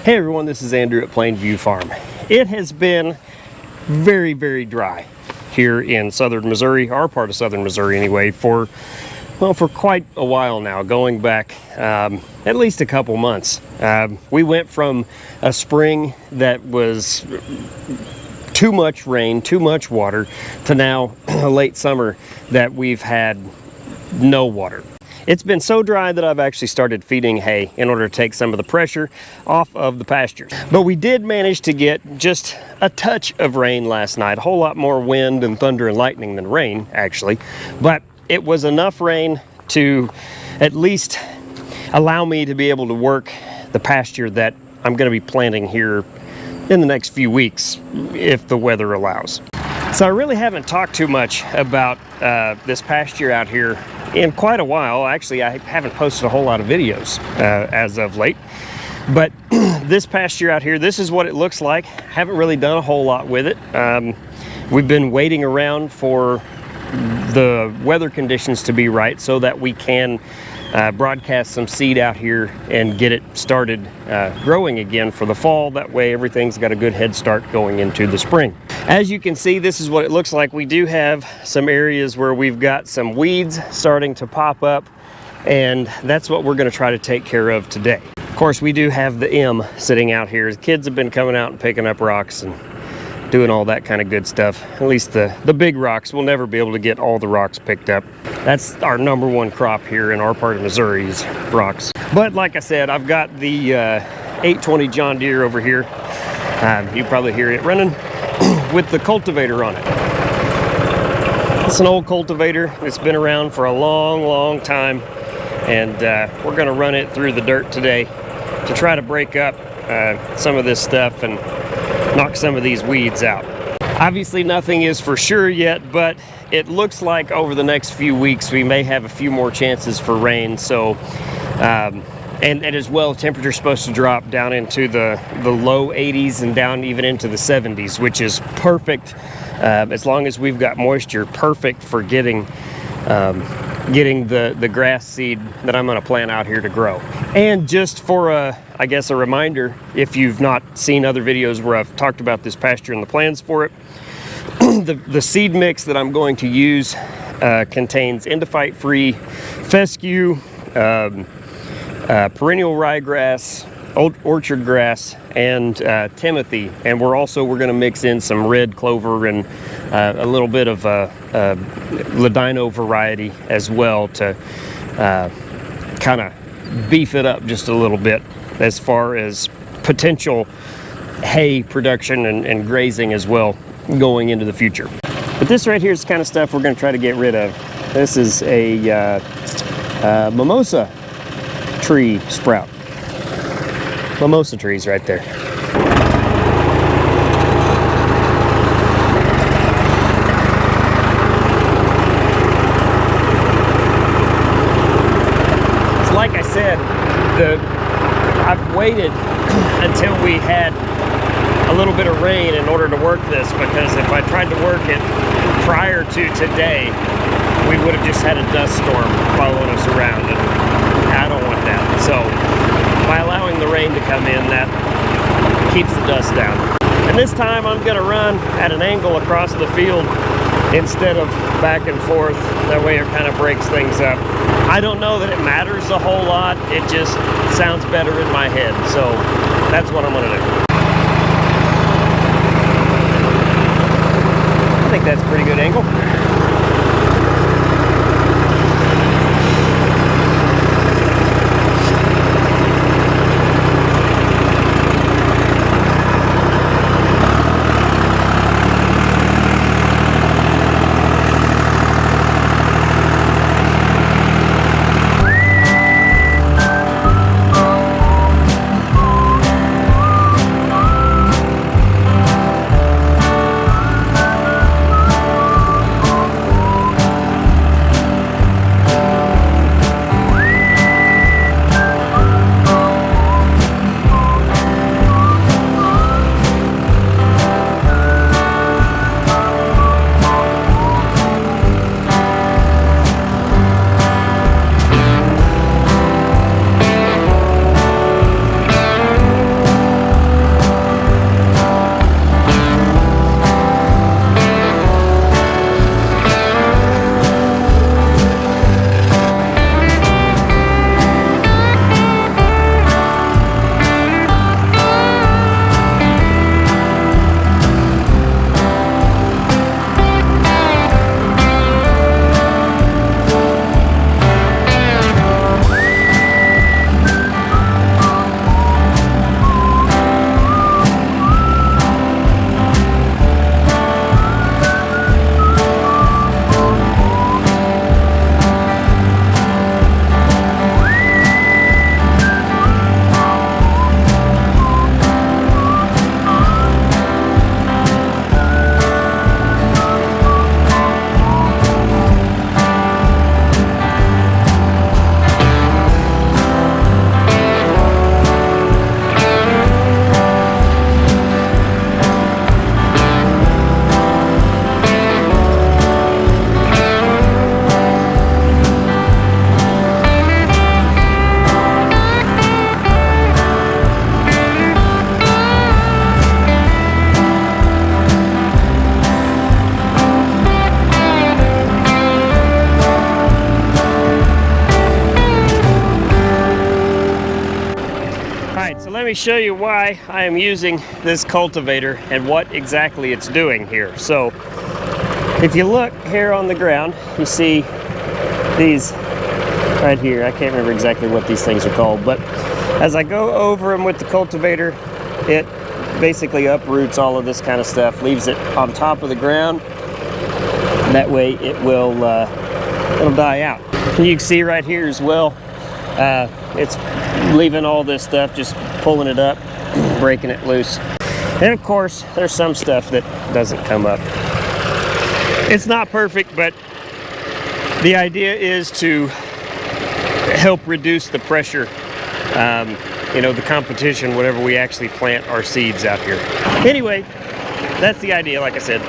Hey everyone, this is Andrew at Plainview Farm. It has been very, very dry here in southern Missouri, our part of southern Missouri anyway, for quite a while now, going back at least a couple months. We went from a spring that was too much rain, too much water, to now a late summer that we've had no water. It's been so dry that I've actually started feeding hay in order to take some of the pressure off of the pastures. But we did manage to get just a touch of rain last night, a whole lot more wind and thunder and lightning than rain actually, but it was enough rain to at least allow me to be able to work the pasture that I'm going to be planting here in the next few weeks if the weather allows. So I really haven't talked too much about this pasture out here in quite a while. Actually, I haven't posted a whole lot of videos as of late, but this pasture out here, this is what it looks like. Haven't really done a whole lot with it. We've been waiting around for the weather conditions to be right so that we can broadcast some seed out here and get it started growing again for the fall. That way everything's got a good head start going into the spring. As you can see, this is what it looks like. We do have some areas where we've got some weeds starting to pop up, and that's what we're going to try to take care of today. Of course, we do have the M sitting out here. The kids have been coming out and picking up rocks and doing all that kind of good stuff. At least the big rocks. We'll never be able to get all the rocks picked up. That's our number one crop here in our part of Missouri is rocks. But like I said, I've got the 820 John Deere over here. You probably hear it running with the cultivator on it. It's an old cultivator. It's been around for a long time, and we're going to run it through the dirt today to try to break up some of this stuff and knock some of these weeds out. Obviously nothing is for sure yet, but it looks like over the next few weeks we may have a few more chances for rain. So and as well, temperature's supposed to drop down into the low 80s and down even into the 70s, which is perfect as long as we've got moisture, perfect for getting the grass seed that I'm going to plant out here to grow. And just for I guess a reminder, if you've not seen other videos where I've talked about this pasture and the plans for it, the seed mix that I'm going to use contains endophyte-free fescue, perennial ryegrass, orchard grass, and timothy. And we're going to mix in some red clover and a little bit of ladino variety as well to kind of beef it up just a little bit as far as potential hay production and grazing as well going into the future. But this right here is the kind of stuff we're going to try to get rid of. This is a mimosa tree sprout. Mimosa trees right there. So like I said, I've waited until we had a little bit of rain in order to work this, because if I tried to work it prior to today, we would have just had a dust storm following us around, and I don't want that. So by allowing the rain to come in, that keeps the dust down. And this time I'm going to run at an angle across the field instead of back and forth. That way it kind of breaks things up. I don't know that it matters a whole lot. It just sounds better in my head. So that's what I'm going to do. I think that's a pretty good angle. let me show you why I am using this cultivator and what exactly it's doing here. So if you look here on the ground, you see these right here. I can't remember exactly what these things are called, but as I go over them with the cultivator, it basically uproots all of this kind of stuff, leaves it on top of the ground. That way it will it'll die out. And you can see right here as well, it's leaving all this stuff, just pulling it up, breaking it loose. And of course, there's some stuff that doesn't come up. It's not perfect, but the idea is to help reduce the pressure, you know, the competition whenever we actually plant our seeds out here. Anyway, that's the idea, like I said.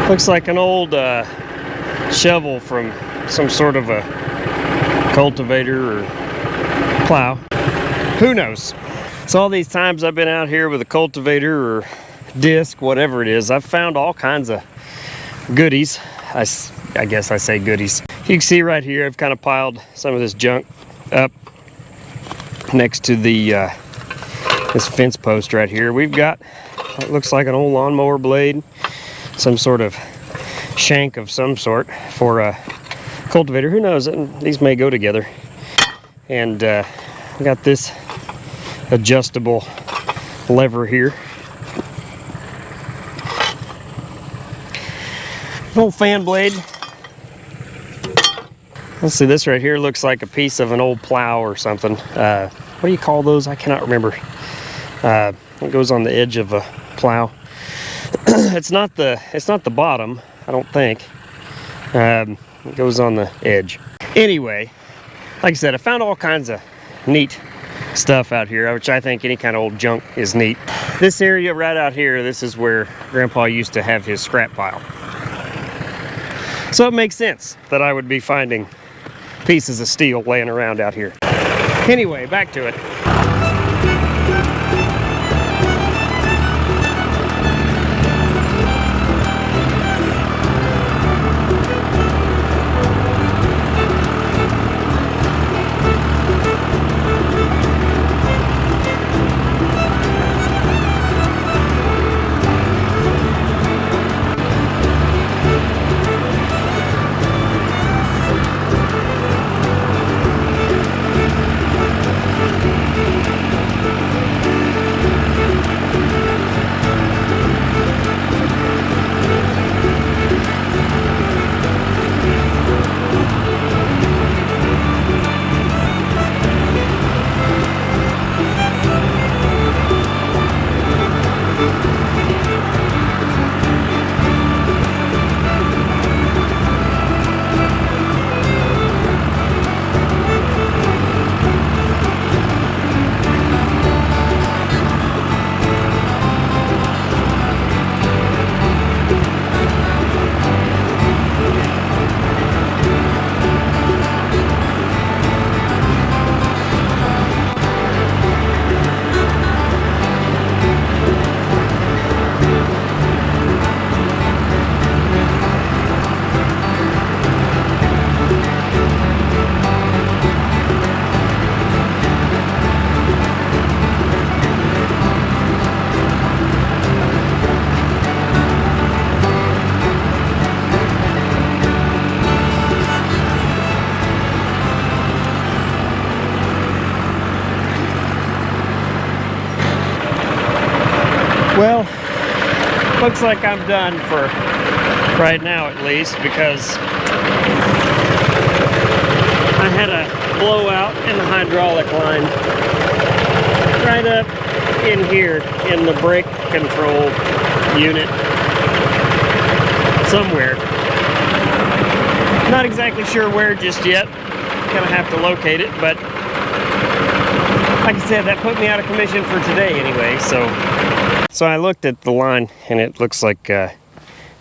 Looks like an old shovel from some sort of a cultivator or plow. Who knows? So all these times I've been out here with a cultivator or disc, whatever it is, I've found all kinds of goodies. I guess I say goodies. You can see right here I've kind of piled some of this junk up next to the this fence post right here. We've got what looks like an old lawnmower blade, some sort of shank of some sort for a cultivator. Who knows? These may go together. And we got this adjustable lever here. An old fan blade. Let's see, this right here looks like a piece of an old plow or something. What do you call those? I cannot remember. It goes on the edge of a plow. It's not the bottom, I don't think. It goes on the edge. Anyway, like I said, I found all kinds of neat stuff out here, which I think any kind of old junk is neat. This area right out here, this is where Grandpa used to have his scrap pile. So it makes sense that I would be finding pieces of steel laying around out here. Anyway, back to it. Well, looks like I'm done for right now at least, because I had a blowout in the hydraulic line right up in here in the brake control unit somewhere. Not exactly sure where just yet. Gonna have to locate it, but like I said, that put me out of commission for today anyway. So I looked at the line and it looks like it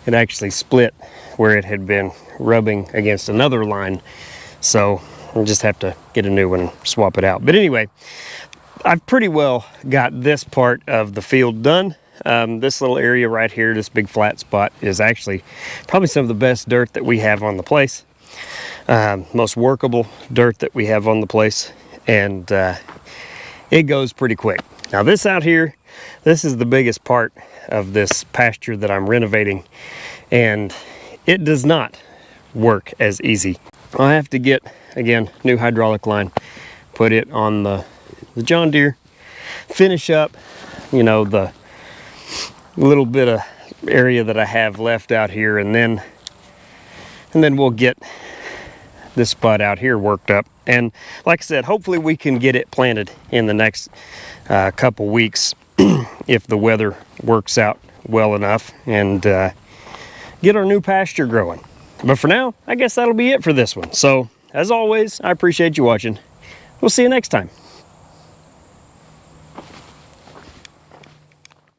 actually split where it had been rubbing against another line. So I'll just have to get a new one and swap it out. But anyway, I've pretty well got this part of the field done. This little area right here, this big flat spot, is actually probably some of the best dirt that we have on the place. Most workable dirt that we have on the place, and it goes pretty quick. Now this out here, this is the biggest part of this pasture that I'm renovating, and it does not work as easy. I have to get, again, new hydraulic line, put it on the John Deere, finish up, you know, the little bit of area that I have left out here, and then we'll get this spot out here worked up. And like I said, hopefully we can get it planted in the next couple weeks if the weather works out well enough, and get our new pasture growing. But for now, I guess that'll be it for this one. So as always, I appreciate you watching. We'll see you next time.